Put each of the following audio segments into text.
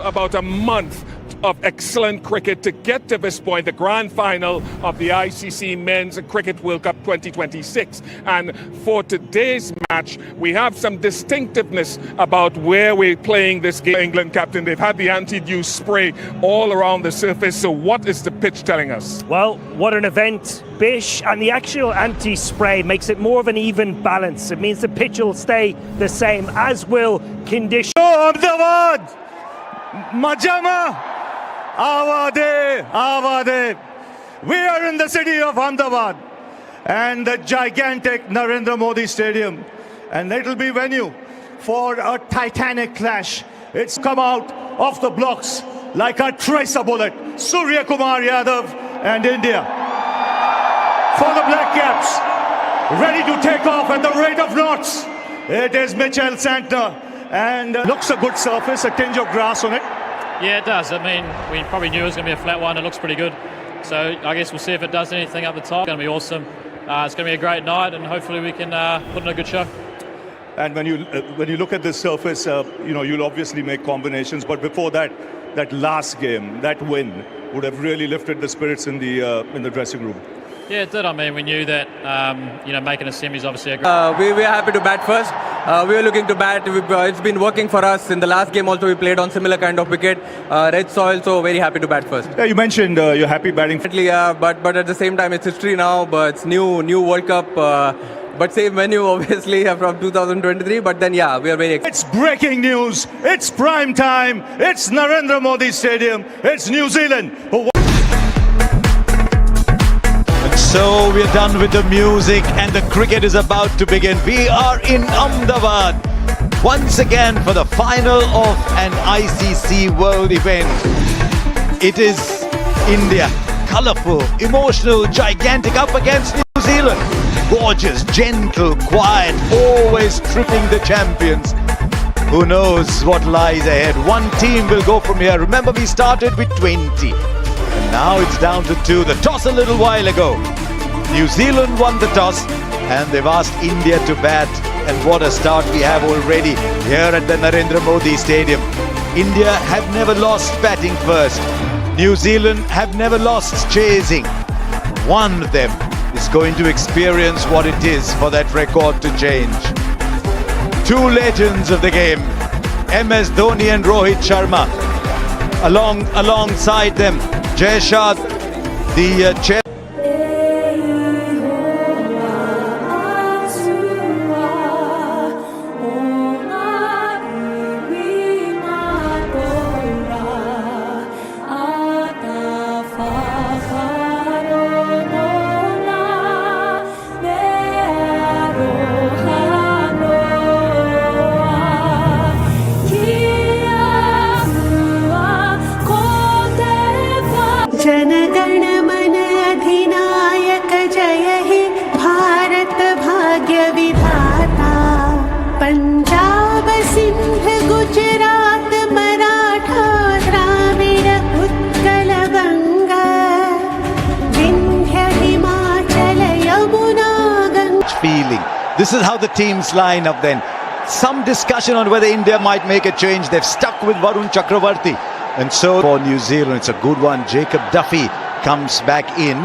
about a month of excellent cricket to get to this point, the grand final of the ICC Men's Cricket World Cup 2026. And for today's match, we have some distinctiveness about where we're playing this game. England captain, they've had the anti-dew spray all around the surface. So what is the pitch telling us? Well, what an event, Bish, and the actual anti-spray makes it more of an even balance. It means the pitch will stay the same, as will conditions. Ahmedabad, Majama. Avade, Avade. We are in the city of Ahmedabad and the gigantic Narendra Modi Stadium, and it will be venue for a titanic clash. It's come out of the blocks like a tracer bullet. Surya Kumar Yadav and India for the Black Caps, ready to take off at the rate of knots. It is Mitchell Santner, and looks a good surface, a tinge of grass on it. Yeah, it does. I mean, we probably knew it was going to be a flat one. It looks pretty good. So I guess we'll see if it does anything up the top. It's going to be awesome. It's going to be a great night, and hopefully we can put in a good show. And when you look at this surface, you'll obviously make combinations. But before that, that last game, that win would have really lifted the spirits in the dressing room. Yeah, it did. I mean, we knew that, making a semi is obviously a great... We were happy to bat first. We were looking to bat. It's been working for us. In the last game also, we played on similar kind of wicket, red soil, so very happy to bat first. Yeah, you mentioned you're happy batting. Yeah, but at the same time, it's history now, but it's new World Cup. But same venue, obviously, from 2023. But then, yeah, we are very excited. It's breaking news. It's prime time. It's Narendra Modi Stadium. It's New Zealand. So we're done with the music and the cricket is about to begin. We are in Ahmedabad once again for the final of an ICC World event. It is India, colourful, emotional, gigantic, up against New Zealand. Gorgeous, gentle, quiet, always tripping the champions. Who knows what lies ahead? One team will go from here. Remember, we started with 20. And now it's down to 2. The toss a little while ago. New Zealand won the toss and they've asked India to bat. And what a start we have already here at the Narendra Modi Stadium. India have never lost batting first. New Zealand have never lost chasing. One of them is going to experience what it is for that record to change. Two legends of the game, MS Dhoni and Rohit Sharma. Alongside them, Jay Shah, the chair. This is how the teams line up then. Some discussion on whether India might make a change. They've stuck with Varun Chakravarti. And so for New Zealand, it's a good one. Jacob Duffy comes back in.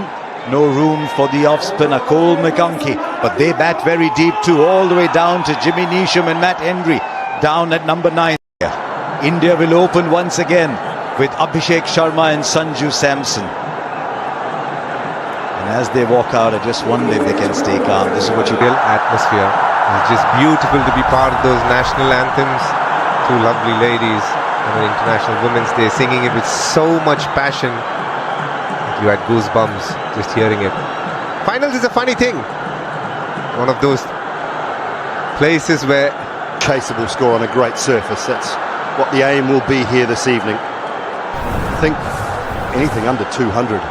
No room for the off-spinner Cole McConkie. But they bat very deep too, all the way down to Jimmy Neesham and Matt Henry down at number 9. India will open once again with Abhishek Sharma and Sanju Samson. As they walk out, I just wonder if they can stay calm. This is what you feel. Atmosphere. It's just beautiful to be part of those national anthems. Two lovely ladies on an International Women's Day singing it with so much passion. You had goosebumps just hearing it. Finals is a funny thing. One of those places where chaseable score on a great surface. That's what the aim will be here this evening. I think anything under 200.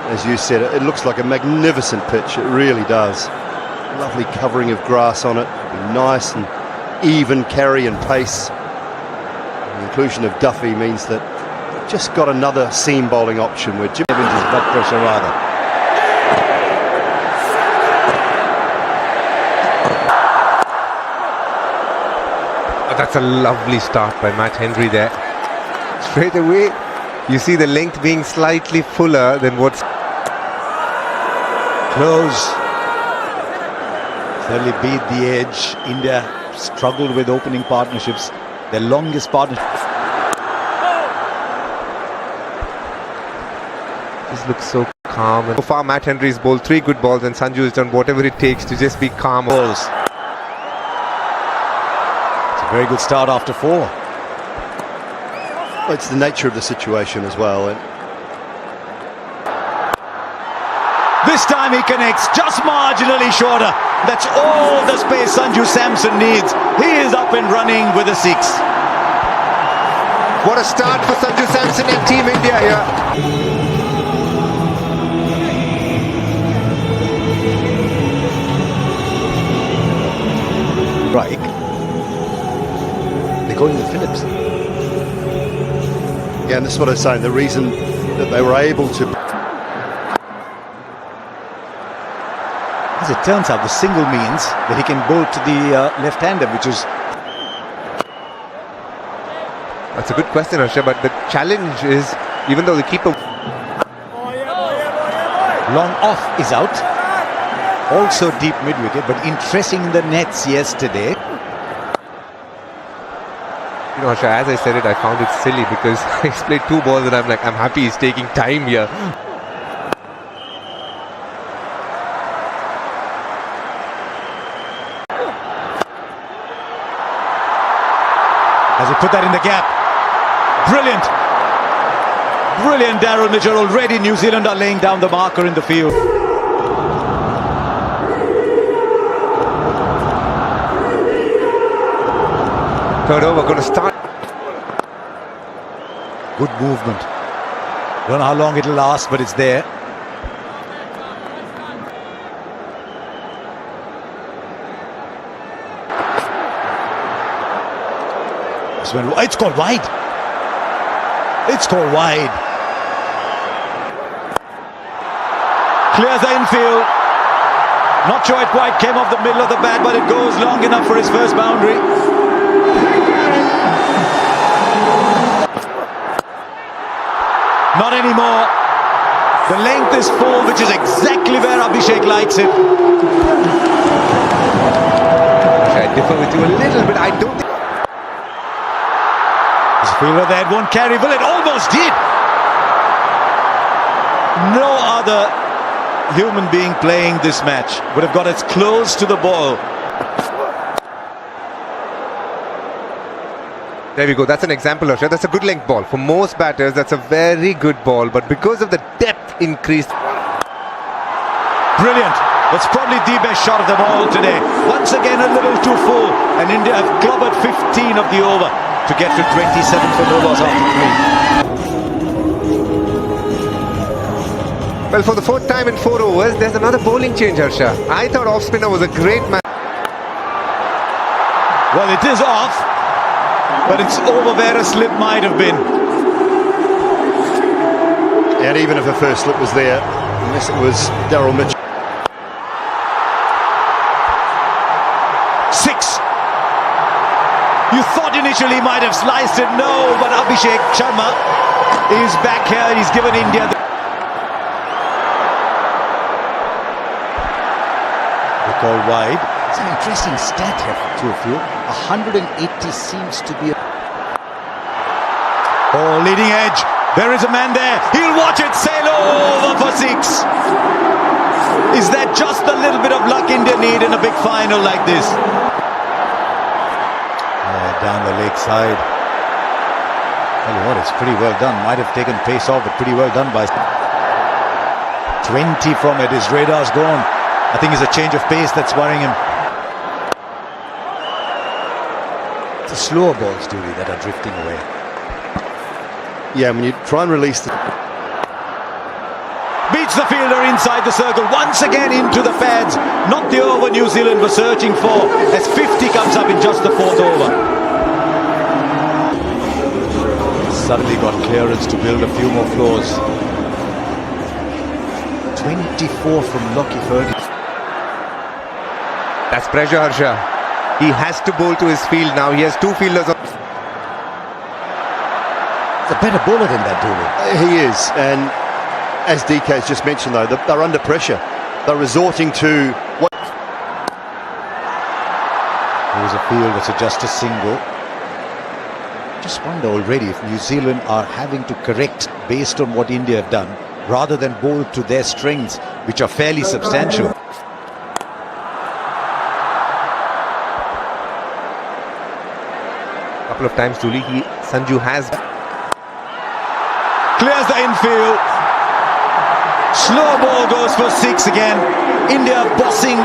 As you said, it looks like a magnificent pitch. It really does. Lovely covering of grass on it. It'll be nice and even carry and pace. The inclusion of Duffy means that they've just got another seam bowling option with Jim Evans' blood pressure rather. Oh, that's a lovely start by Matt Henry there. Straight away, you see the length being slightly fuller than what's Close. Certainly beat the edge. India struggled with opening partnerships. Their longest partnership. This looks so calm. And so far, Matt Henry's bowled 3 good balls, and Sanju has done whatever it takes to just be calm. Balls. It's a very good start after 4. Well, it's the nature of the situation as well. And This time he connects, just marginally shorter. That's all the space Sanju Samson needs. He is up and running with a 6. What a start for Sanju Samson and Team India here. Strike. They're going to Phillips. yeah, and this is what I was saying. The reason that they were able to. As it turns out, the single means that he can bowl to the left-hander, which is... That's a good question, Harsha, but the challenge is, even though the keeper... Long off is out. Also deep mid-wicket, but interesting in the nets yesterday. You know, Harsha, as I said it, I found it silly because he's played 2 balls and I'm like, I'm happy he's taking time here. As he put that in the gap. Brilliant. Brilliant, Darryl Mitchell. Already New Zealand are laying down the marker in the field. Third over, going to start. Good movement. Don't know how long it'll last, but it's there. It's called wide. It's called wide. Clears the infield. Not sure it quite came off the middle of the bat, but it goes long enough for his first boundary. Not anymore. The length is full, which is exactly where Abhishek likes it. I differ with you a little bit. I don't think... This fielder there won't carry. Well, it almost did. No other human being playing this match would have got as close to the ball. There we go. That's an example, Harsha. That's a good length ball. For most batters, that's a very good ball. But because of the depth increase... Brilliant. That's probably the best shot of them all today. Once again, a little too full. And India have clobbered 15 of the over to get to 27 for no loss after 3. Well, for the 4th time in 4 overs, there's another bowling change, Harsha. I thought off-spinner was a great man. Well, it is off, but it's over where a slip might have been. And even if a first slip was there, unless it was Darryl Mitchell. 6. You thought initially he might have sliced it. No, but Abhishek Sharma is back here. He's given India the... They call wide. It's an interesting stat here for two of you. 180 seems to be... Oh, leading edge. There is a man there. He'll watch it sail over for 6. Is that just a little bit of luck India need in a big final like this? Down the leg side. Tell you what, it's pretty well done. Might have taken pace off, but pretty well done by 20 from it. His radar's gone. I think it's a change of pace that's worrying him. It's the slower balls, Dooley, that are drifting away. Yeah, when you try and release the... Beats the fielder inside the circle. Once again into the pads. Not the over New Zealand were searching for, as 50 comes up in just the 4th over. Suddenly got clearance to build a few more floors. 24 from Lockie Ferguson. That's pressure, Harsha. He has to bowl to his field now. He has 2 fielders on. a better bowler than that, Dono. He is, and as DK has just mentioned, though, they're under pressure. They're resorting to what. There was a field that's just a single. Just wonder already if New Zealand are having to correct based on what India have done, rather than bowl to their strengths, which are fairly substantial. Couple of times, Julie, Sanju has Clears the infield. Slow ball goes for 6 again. India bossing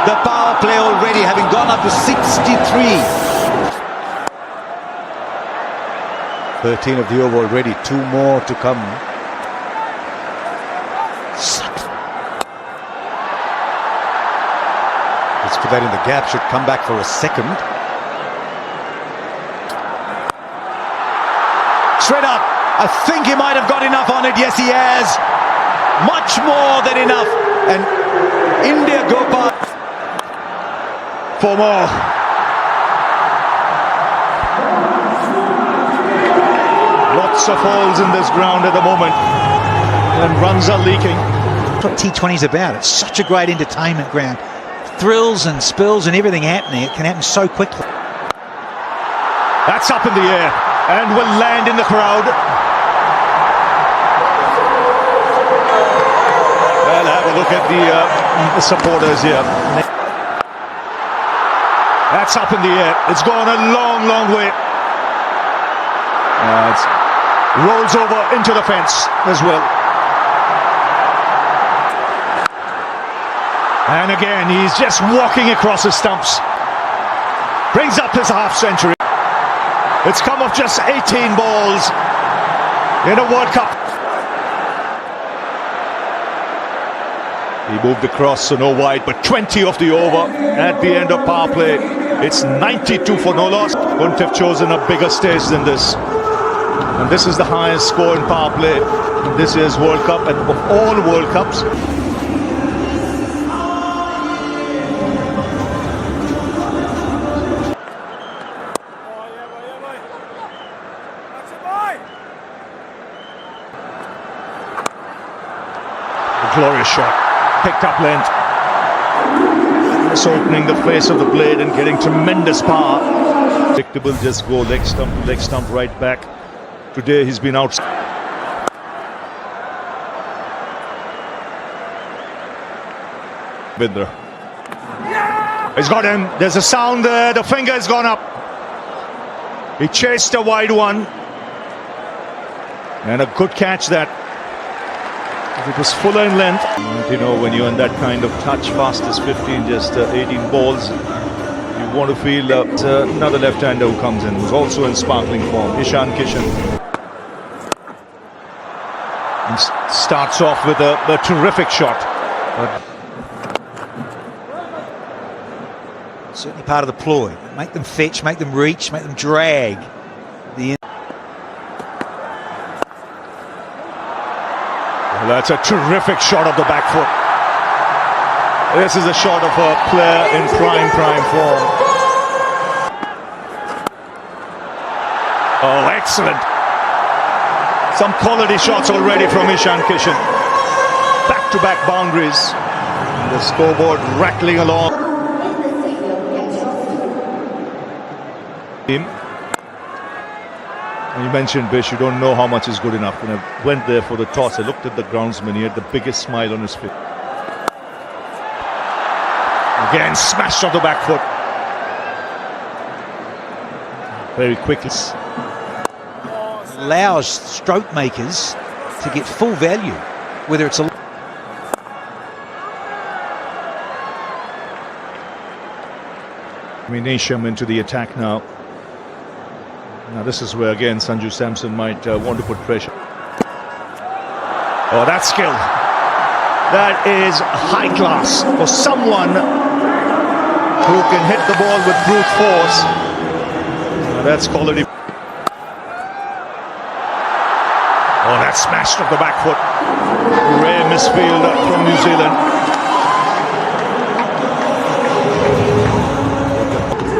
the power play already, having gone up to 63. 13 of the over already, 2 more to come. Let's put that in the gap, should come back for a second. Straight up, I think he might have got enough on it. Yes, he has. Much more than enough. And India go past. 4 more. Lots of holes in this ground at the moment, and runs are leaking. That's what T20 is about. It's such a great entertainment ground. Thrills and spills and everything happening. It can happen so quickly. That's up in the air and will land in the crowd. Well, have a look at the supporters here. That's up in the air. It's gone a long, long way. It rolls over into the fence as well. And again, he's just walking across the stumps. Brings up his half century. It's come off just 18 balls in a World Cup. He moved across, so no wide, but 20 off the over at the end of power play. It's 92 for no loss. Couldn't have chosen a bigger stage than this. And this is the highest score in power play in this year's World Cup, and of all World Cups. A glorious shot, picked up length. Just opening the face of the blade and getting tremendous power. Predictable, just go leg stump right back. Today he's been out. Bindra. He's got him. There's a sound there. The finger has gone up. He chased a wide one. And a good catch that. It was fuller in length. You know, when you're in that kind of touch, fastest 15, just 18 balls, you want to feel another left-hander who comes in, who's also in sparkling form, Ishan Kishan. And starts off with a terrific shot. Certainly part of the ploy. Make them fetch, make them reach, make them drag. Well, that's a terrific shot of the back foot. This is a shot of a player in prime form. Oh, excellent. Some quality shots already from Ishan Kishan. Back-to-back boundaries. And the scoreboard rattling along. And you mentioned, Bish, you don't know how much is good enough. When I went there for the toss, I looked at the groundsman. He had the biggest smile on his face. Again, smashed off the back foot. Very quickly. Allows stroke makers to get full value, whether it's a... Nisham into the attack now. Now this is where again Sanju Samson might want to put pressure. Oh, that skill. That is high class for someone who can hit the ball with brute force. Now that's quality. Oh, that smashed off the back foot. Rare misfield from New Zealand.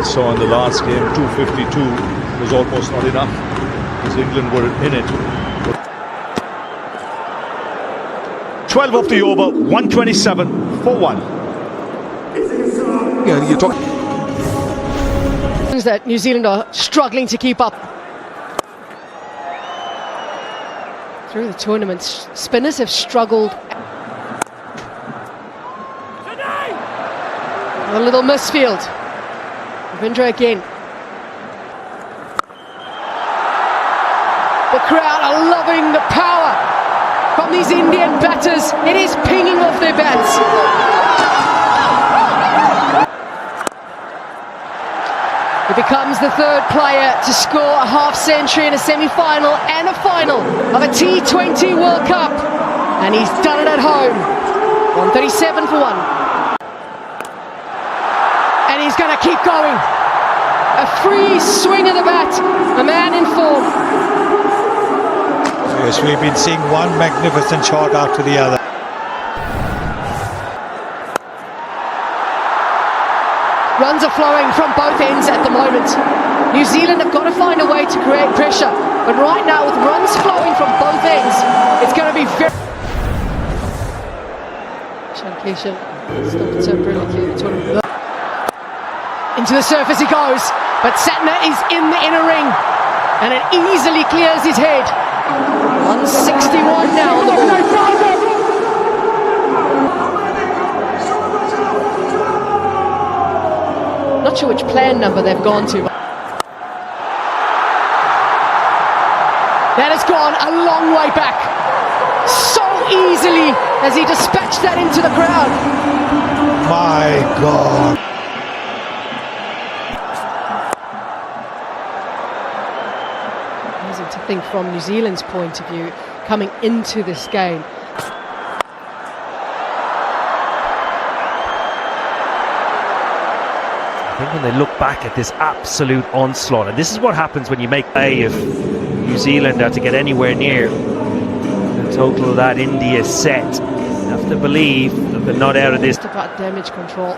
Saw in the last game, 252 was almost not enough. as England were in it. 12 off the over, 127 for 1. Yeah, you talk. That New Zealand are struggling to keep up. Through the tournament, spinners have struggled. A little misfield. Ravindra again. The crowd are loving the power from these Indian batters. It is pinging off their bats. He becomes the third player to score a half-century in a semi-final and a final of a T20 World Cup. And he's done it at home. 137 for 1. And he's going to keep going. A free swing of the bat. A man in form. Yes, we've been seeing one magnificent shot after the other. Runs are flowing from both ends at the moment. New Zealand have got to find a way to create pressure. But right now, with runs flowing from both ends, it's going to be very... Shankishan stopped so brilliantly. Into the surface he goes. But Satner is in the inner ring. And it easily clears his head. 161 now on the ball. Not sure which plan number they've gone to. That has gone a long way back. So easily as he dispatched that into the crowd. My God. Amazing to think from New Zealand's point of view, coming into this game. I think when they look back at this absolute onslaught, and this is what happens when you make play if New Zealand are to get anywhere near the total of that India set. You have to believe that they're not out of this. It's about damage control.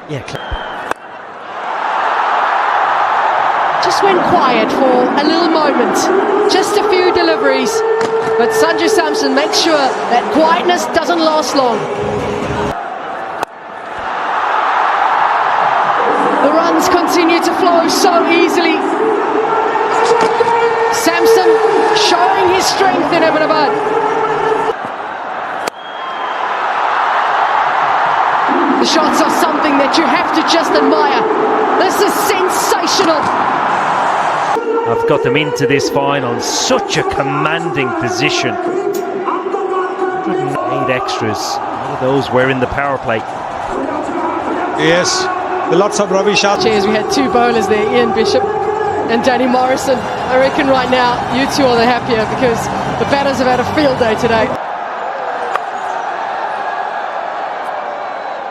Yeah. Just went quiet for a little moment, just a few deliveries, but Sanju Samson makes sure that quietness doesn't last long. The runs continue to flow so easily. Samson showing his strength in Ahmedabad. The shots are something that you have to just admire. This is sensational. I've got them into this final in such a commanding position. 108 extras. A lot of those were in the power play. Yes, lots of rubbish shots. Cheers, we had two bowlers there, Ian Bishop and Danny Morrison. I reckon right now you two are the happier because the batters have had a field day today.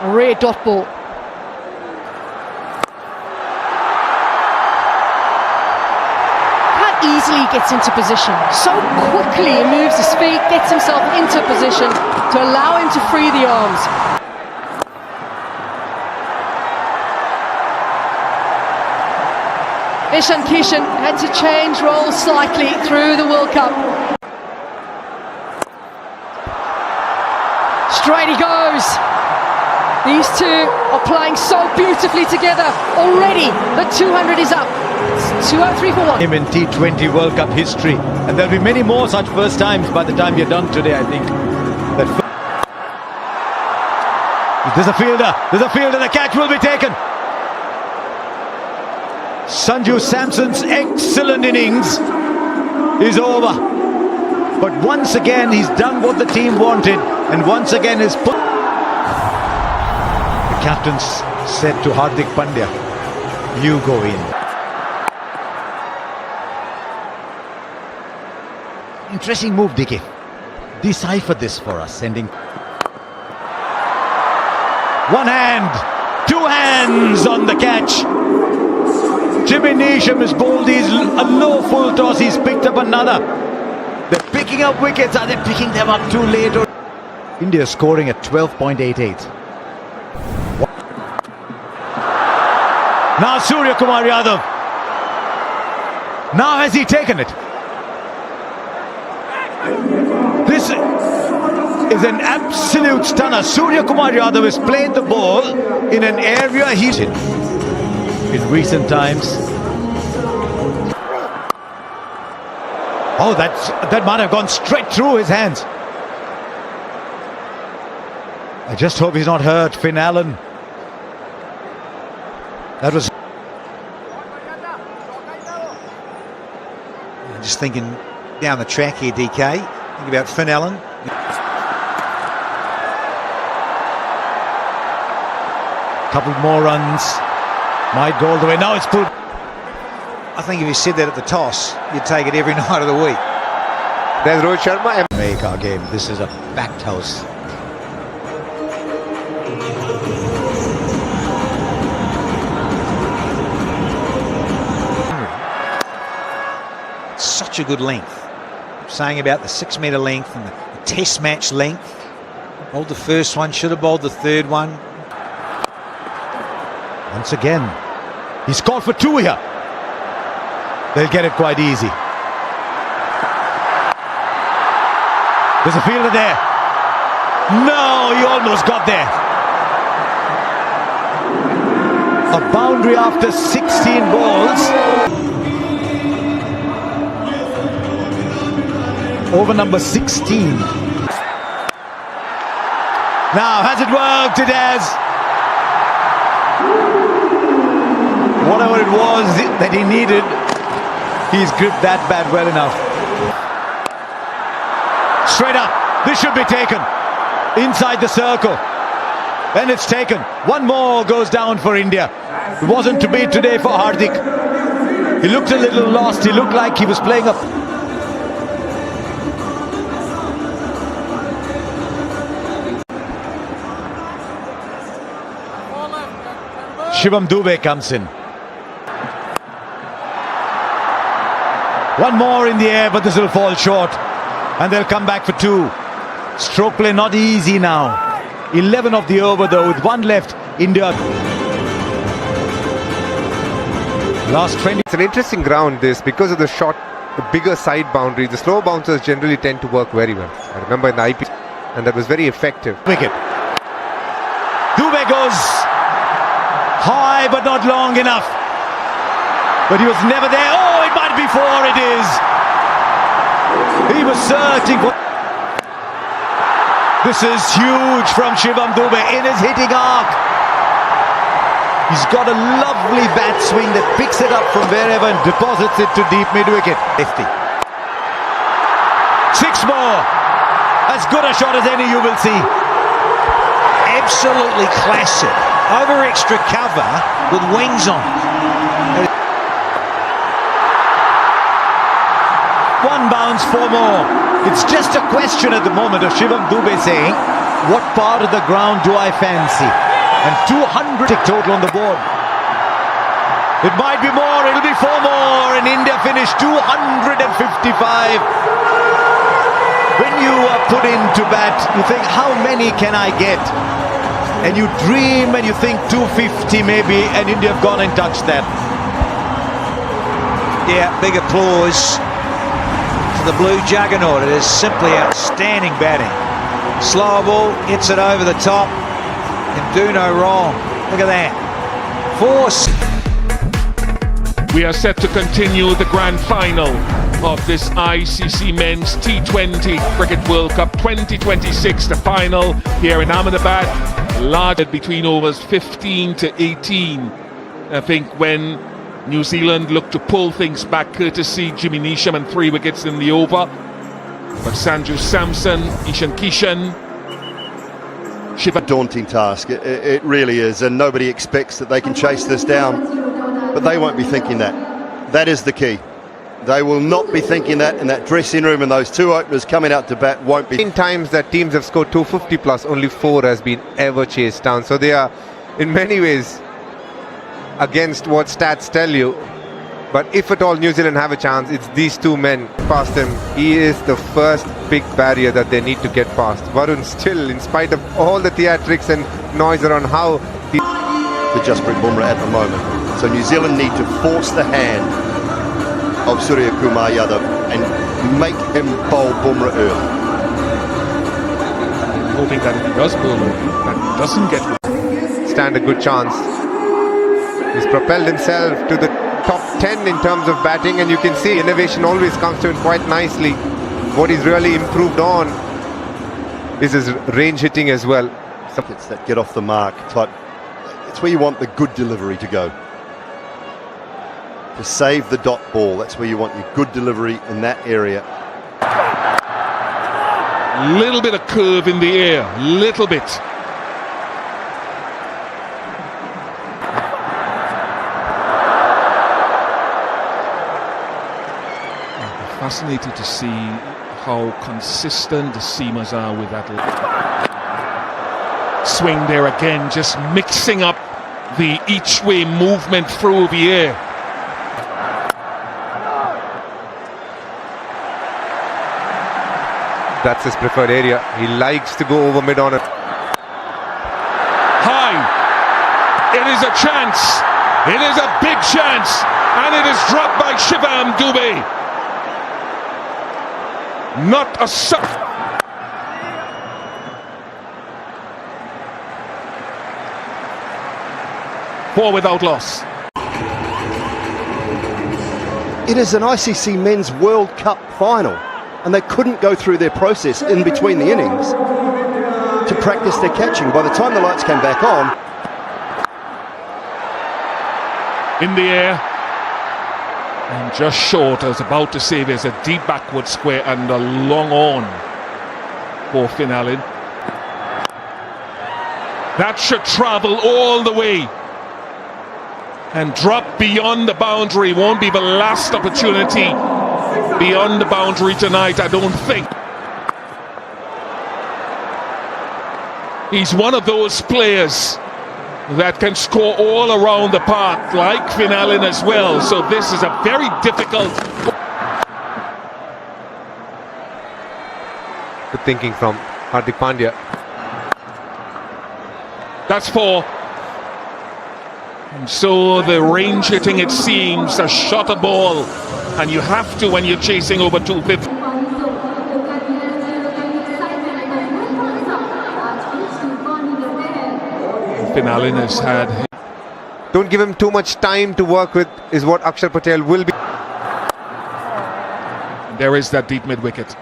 A rare dot ball. Easily gets into position. So quickly he moves his feet, gets himself into position to allow him to free the arms. Ishan Kishan had to change roles slightly through the World Cup. Straight he goes. These two are playing so beautifully together. Already the 200 is up. It's 203 for 1. In T20 World Cup history, and there'll be many more such first times by the time you're done today, I think. There's a fielder, the catch will be taken. Sanju Samson's excellent innings is over. But once again, he's done what the team wanted, and once again has put... The captains said to Hardik Pandya, you go in. Interesting move, Dekhe. Decipher this for us, sending... One hand, two hands on the catch. Jimmy Neesham has bowled his a low full toss, he's picked up another. picking up wickets. Are they picking them up too late? Or India scoring at 12.88. now Surya Kumar Yadav. Now has he taken it? This is an absolute stunner. Surya Kumar Yadav has played the ball in an area he's in recent times. Oh, that might have gone straight through his hands. I just hope he's not hurt, Finn Allen. That was... I'm just thinking down the track here, DK. Think about Finn Allen. Couple more runs. Might go all the way. Now it's pulled. I think if you said that at the toss, you'd take it every night of the week. There's Rohit Sharma. Make our game. This is a backed house. Such a good length. I'm saying about the 6 metre length and the test match length. Bowled the first one, should have bowled the third one. Once again, he's called for 2 here. They'll get it quite easy. There's a fielder there. No, he almost got there. A boundary after 16 balls. Over number 16. Now, has it worked? It has. Whatever it was that he needed, he's gripped that bat well enough. Straight up. This should be taken. Inside the circle. And it's taken. One more goes down for India. It wasn't to be today for Hardik. He looked a little lost. He looked like he was playing up. Shivam Dube comes in. One more in the air, but this will fall short. And they'll come back for 2. Stroke play not easy now. 11 of the over though, with 1 left. India. Last 20. It's an interesting ground this, because of the short, the bigger side boundary. The slow bouncers generally tend to work very well. I remember in the IPL, and that was very effective. Wicket. Dube goes high but not long enough. But he was never there. Oh, it might be 4. It is. He was searching for... This is huge from Shivam Dube in his hitting arc. He's got a lovely bat swing that picks it up from wherever and deposits it to deep mid-wicket. 50. 6 more. As good a shot as any you will see. Absolutely classic. Over extra cover with wings on. 1 bounce, 4 more. It's just a question at the moment of Shivam Dube saying, what part of the ground do I fancy? And 200 total on the board. It might be more, it'll be 4 more, and India finished 255. When you are put into bat, you think, how many can I get? And you dream and you think 250 maybe, and India have gone and touched that. Yeah, big applause for the blue juggernaut. It is simply outstanding batting. Slow ball, hits it over the top. Can do no wrong. Look at that. Force. We are set to continue the grand final of this ICC Men's T20 Cricket World Cup 2026, the final here in Ahmedabad, large between overs 15 to 18. I think when New Zealand looked to pull things back courtesy Jimmy Neesham and 3 wickets in the over, but Sanju Samson, Ishan Kishan, A daunting task, it really is, and nobody expects that they can chase this down, but they won't be thinking that. That is the key. They will not be thinking that in that dressing room, and those 2 openers coming out to bat won't be. In times that teams have scored 250 plus, only 4 has been ever chased down. So they are in many ways against what stats tell you. But if at all New Zealand have a chance, it's these two men past him. He is the first big barrier that they need to get past. Varun still, in spite of all the theatrics and noise around how he... The Jasprit Bumrah at the moment. So New Zealand need to force the hand of Surya Kumar Yadav and make him bowl Bumrah early. Hoping that if he does bowl, that doesn't get... stand a good chance. He's propelled himself to the top 10 in terms of batting, and you can see innovation always comes to him quite nicely. What he's really improved on is his range hitting as well. It's that get off the mark type. It's where you want the good delivery to go. To save the dot ball, that's where you want your good delivery in that area. Little bit of curve in the air, little bit. Fascinated to see how consistent the seamers are with that swing there again, just mixing up the each way movement through the air. That's his preferred area. He likes to go over mid on it. High. It is a chance. It is a big chance. And it is dropped by Shivam Dubey. Not a sub. Four without loss. It is an ICC Men's World Cup final, and they couldn't go through their process in between the innings to practice their catching. By the time the lights came back on, in the air and just short. I was about to say there's a deep backward square and a long on for Finn Allen. That should travel all the way and drop beyond the boundary. Won't be the last opportunity beyond the boundary tonight, I don't think. He's one of those players that can score all around the park, like Finn Allen as well. So this is a very difficult... Good thinking from Hardik Pandya. That's four. And so the range hitting, it seems, a shot a ball. And you have to when you're chasing over 250. Finn Allen has had... Don't give him too much time to work with, is what Akshar Patel will be. There is that deep mid wicket.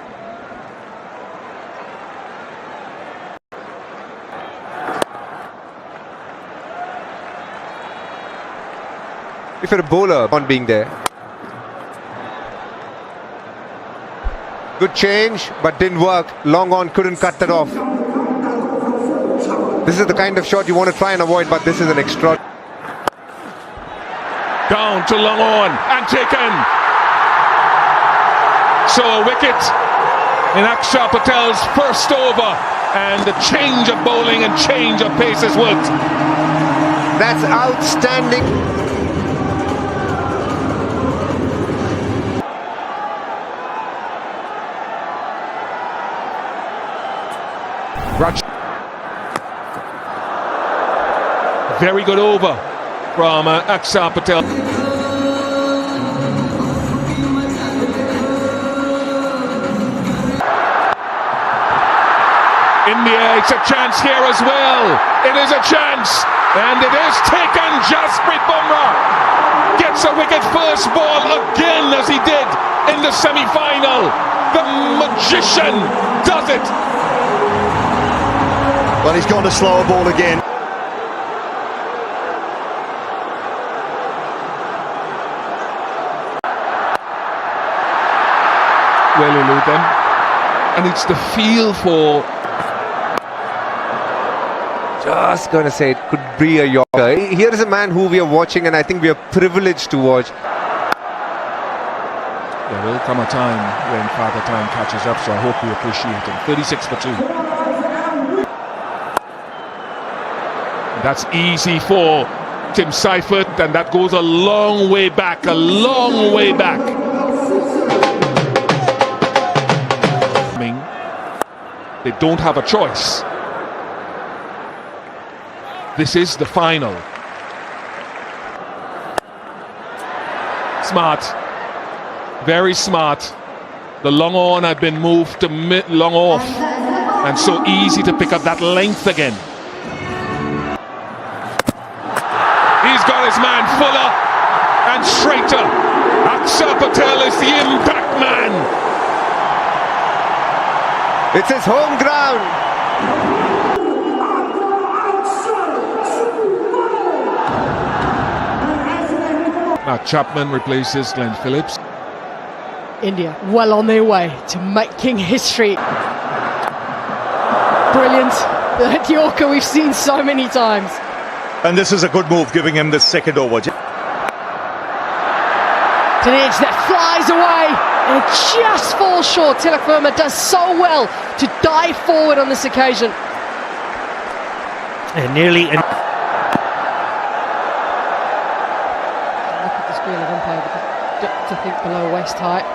If you're a bowler, on being there. Good change, but didn't work. Long on, couldn't cut that off. This is the kind of shot you want to try and avoid, but this is an extra. Down to long on and taken. So a wicket in Akshar Patel's first over, and the change of bowling and change of pace has worked. That's outstanding. Raj. Very good over from Akshar Patel. In the air, it's a chance here as well. It is a chance, and it is taken. Jasprit Bumrah gets a wicket first ball again, as he did in the semi-final. The magician does it. well, he's gone to slower ball again. Well elude them, and it's the feel for... Just gonna say it could be a Yorker. Here is a man who we are watching, and I think we are privileged to watch. There will come a time when Father Time catches up, so I hope we appreciate him. 36 for 2. That's easy for Tim Seifert, and that goes a long way back, a long way back. They don't have a choice. This is the final. Smart, very smart. The long on had been moved to long off, and so easy to pick up that length again. He's got his man fuller and straighter. Akshar Patel is the impact man. It's his home ground. Matt Chapman replaces Glenn Phillips. India well on their way to making history. Brilliant. That Yorker we've seen so many times. And this is a good move, giving him the second over. It's an edge that flies away and it just falls short. Tilak Verma does so well to dive forward on this occasion. And nearly. Look at the screen of umpire because to think below waist height.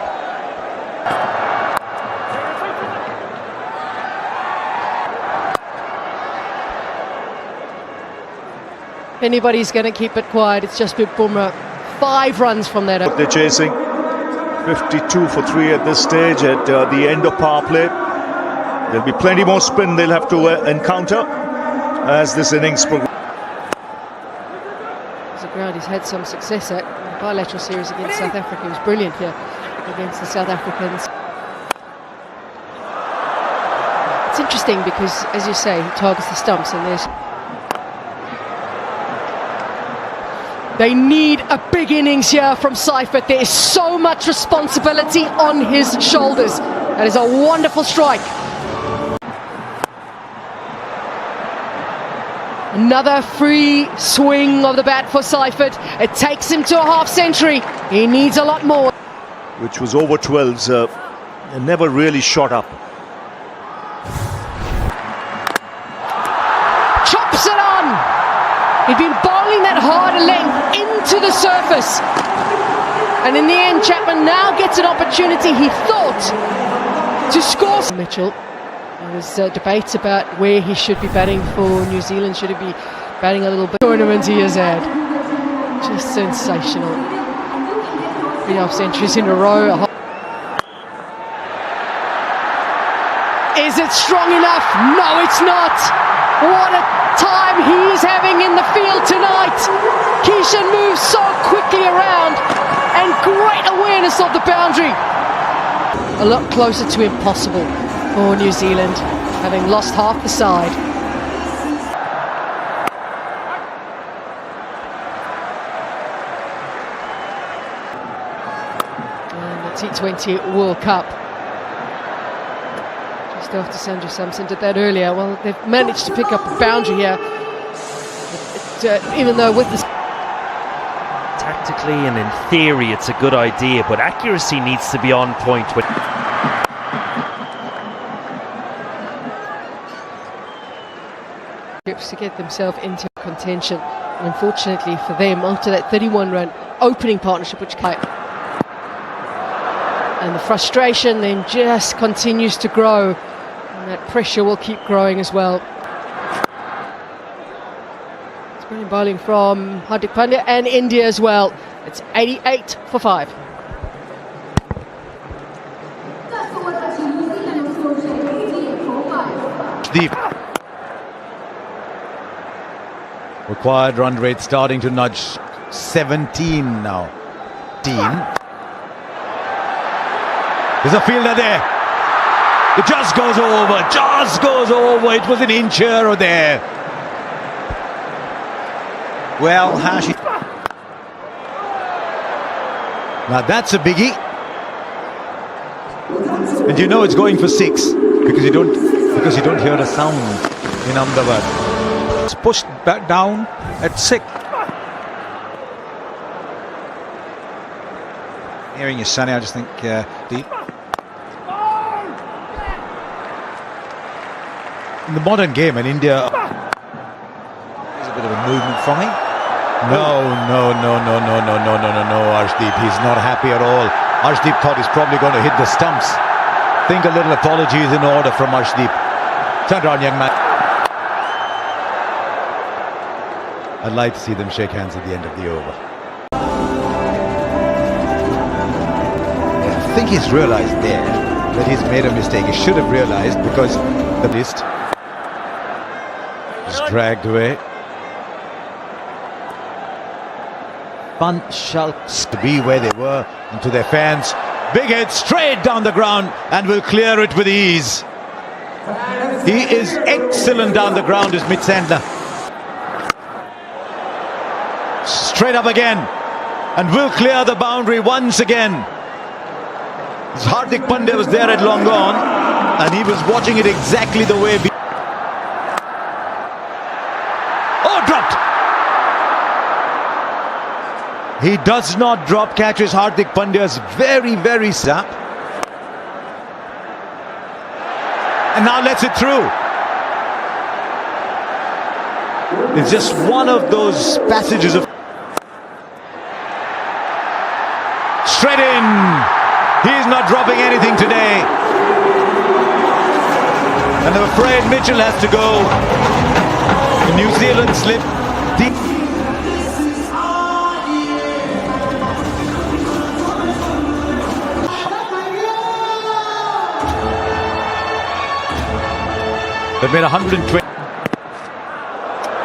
If anybody's going to keep it quiet, it's just been Bumrah. 5 runs from that. They're chasing 52 for 3 at this stage at the end of power play. There'll be plenty more spin they'll have to encounter as this innings progresses. It's a ground he's had some success at. In the bilateral series against South Africa, he was brilliant here against the South Africans. It's interesting because, as you say, he targets the stumps and there's... They need a big innings here from Seifert. There is so much responsibility on his shoulders. That is a wonderful strike. Another free swing of the bat for Seifert. It takes him to a half century. He needs a lot more. Which was over 12s and never really shot up. Chops it on. He'd been bowling that harder length into the surface. And in the end, Chapman now gets an opportunity, he thought, to score. Mitchell, there was debates about where he should be batting for New Zealand. Should he be batting a little bit? Tournament he has had. Just sensational. 3 half centuries in a row. Is it strong enough? No, it's not. What a time he is having in the field tonight. Keishan moves so quickly around and great awareness of the boundary. A lot closer to impossible for New Zealand, having lost half the side. And the T20 World Cup. Just after Sanju Samson did that earlier. Well, they've managed to pick up a boundary here. Even though with this... Tactically and in theory it's a good idea, but accuracy needs to be on point with... to get themselves into contention, and unfortunately for them, after that 31-run opening partnership, which came, and the frustration then just continues to grow, and that pressure will keep growing as well. It's brilliant bowling from Hardik Pandya and India as well. It's 88 for 5. The required run rate starting to nudge 17 now. There's a fielder there. It just goes over, It was an inch here or there. Well, Hashi. Now that's a biggie. And you know it's going for 6 because you don't hear a sound in Ahmedabad. It's pushed back down at 6. Hearing you, Sonny, I just think deep. In the modern game in India, there's a bit of a movement from him. No, Arshdeep. He's not happy at all. Arshdeep thought he's probably going to hit the stumps. Think a little apology is in order from Arshdeep. Turn around, young man. I'd like to see them shake hands at the end of the over. I think he's realised there that he's made a mistake. He should have realised, because the list is dragged away. Fun shouts to be where they were, and to their fans. Big hit straight down the ground and will clear it with ease. He is excellent down the ground, is Mitsendler. Straight up again and will clear the boundary once again. Hardik Pandya was there at long gone, and he was watching it exactly the way. Oh, dropped! He does not drop catches. Hardik Pandya's very, very sharp. And now lets it through. It's just one of those passages of... Straight in. He's not dropping anything today. And I'm afraid Mitchell has to go. The New Zealand slip deep. They've made 120.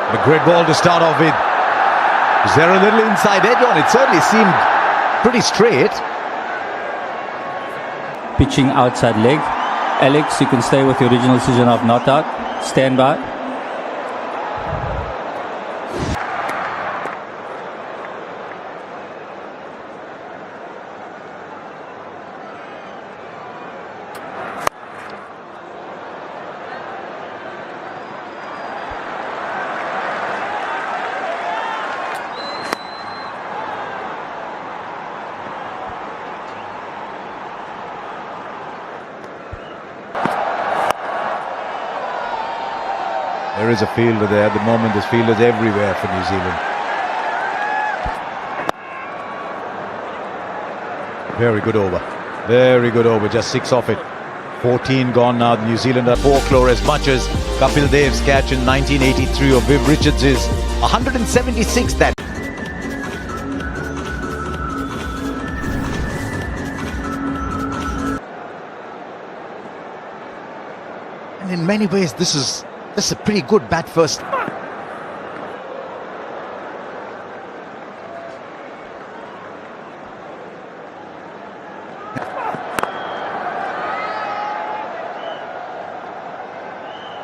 A great ball to start off with. Is there a little inside edge on it? Certainly seemed pretty straight. Pitching outside leg. Alex, you can stay with your original decision of not out. Stand by. There is a fielder there. At the moment, there's fielders everywhere for New Zealand. Very good over. Very good over. Just 6 off it. 14 gone now. New Zealand are folklore as much as Kapil Dev's catch in 1983 or Viv Richards' 176 that. And in many ways, this is a pretty good bat first.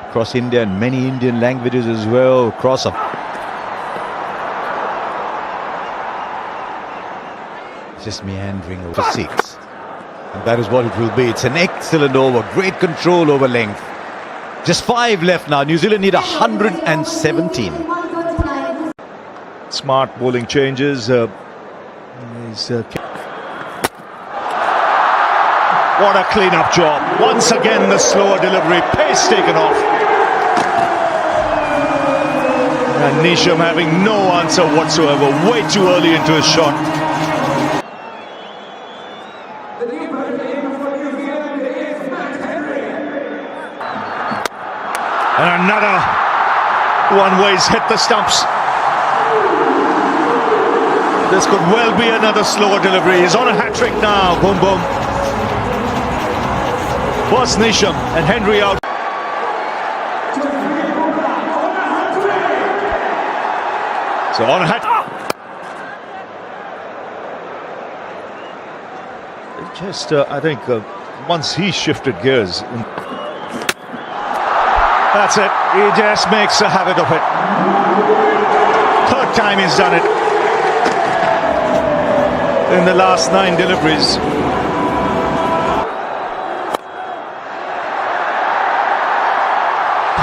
Across India and many Indian languages as well. Cross up. Just meandering over 6. And that is what it will be. It's an excellent over. Great control over length. Just 5 left now. New Zealand need 117. Smart bowling changes. What a clean-up job. Once again, the slower delivery. Pace taken off. And Nisham having no answer whatsoever. Way too early into his shot. And another one where he's hit the stumps. This could well be another slower delivery. He's on a hat-trick now. Boom, boom. First Nisham and Henry out. So on a hat. Just, I think, once he shifted gears. That's it. He just makes a habit of it. Third time he's done it in the last 9 deliveries.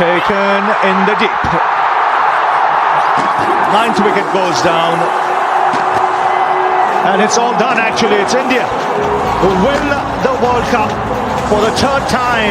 Taken in the deep. 9th wicket goes down. And it's all done actually. It's India who win the World Cup for the 3rd time.